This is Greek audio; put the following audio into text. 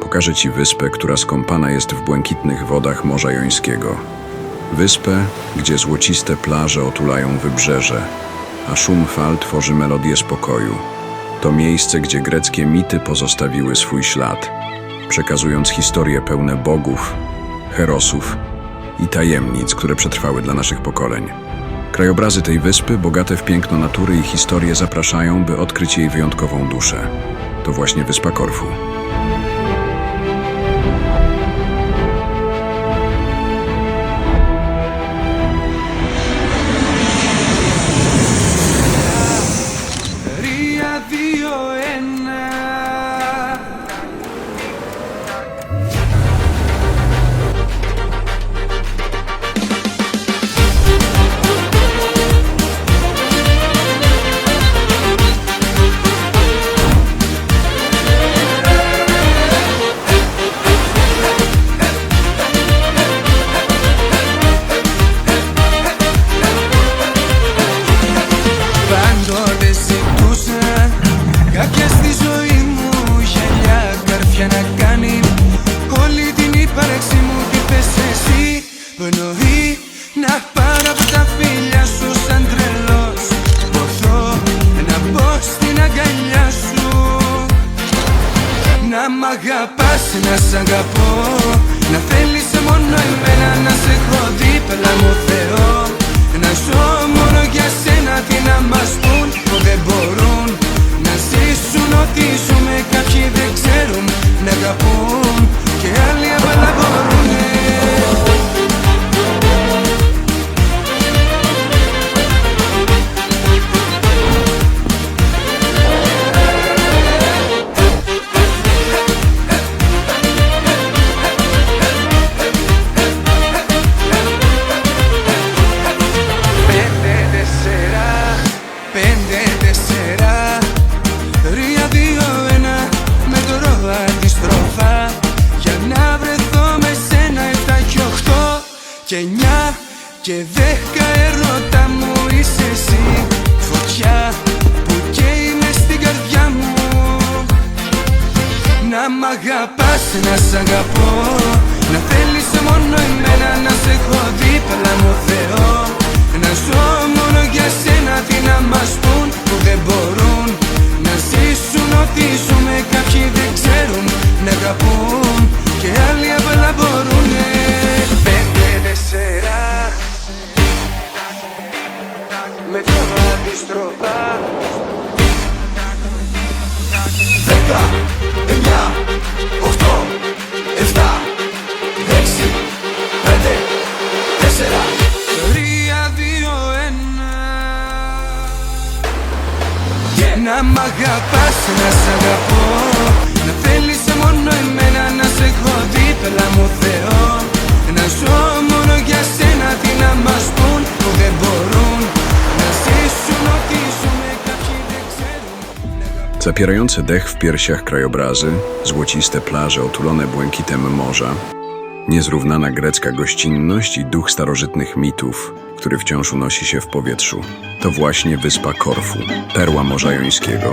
Pokażę Ci wyspę, która skąpana jest w błękitnych wodach Morza Jońskiego. Wyspę, gdzie złociste plaże otulają wybrzeże, a szum fal tworzy melodię spokoju. To miejsce, gdzie greckie mity pozostawiły swój ślad, przekazując historie pełne bogów, herosów i tajemnic, które przetrwały dla naszych pokoleń. Krajobrazy tej wyspy, bogate w piękno natury i historię, zapraszają, by odkryć jej wyjątkową duszę. To właśnie wyspa Korfu. Κάποια στη ζωή μου γυαλιά, καρφιά να κάνει όλη την ύπαρξη μου. Τι θες εσύ που εννοεί να πάρω από τα φίλια σου σαν τρελός. Ποθώ να μπω στην αγκαλιά σου, να μ' αγαπάς, να σ' αγαπώ, να θέλεις μόνο εμένα, να σε έχω δίπλα μου Θεό. Να ζω μόνο για σένα, τι να μας πουν που δεν μπορούν να ζήσουν ό,τι ζούμε. Κάποιοι δεν ξέρουν να αγαπούν και άλλοι απλά μπορούνε. Και 9 και 10 ερώτα μου είσαι εσύ. Φωτιά που καίει μες στην καρδιά μου. Να μ' αγαπάς, να σ' αγαπώ, να θέλεις μόνο εμένα, να σε έχω δίπλα μου Θεό. Να ζω μόνο για σένα, τι να μας πουν που δεν μπορούν να ζήσουν ό,τι ζούμε. Κάποιοι δεν ξέρουν να αγαπούν και άλλοι απλά μπορούνε. 5-4 με τραβά αντιστροφά. 10, 9, 8, 7, 6, 5, 4, 3, 2, 1. Να μ' αγαπάς, να σ' αγαπώ, να θέλεις μόνο εμένα, να σε έχω δίπλα μου Θεό. Να ζω μόνο για σένα, τι να μας πουν που δεν μπορούν να ζήσουν ό,τι ζούμε. Κάποιοι δεν ξέρουν. Zapierające dech w piersiach krajobrazy, złociste plaże otulone błękitem morza, niezrównana grecka gościnność i duch starożytnych mitów, który wciąż unosi się w powietrzu. To właśnie wyspa Korfu, perła Morza Jońskiego.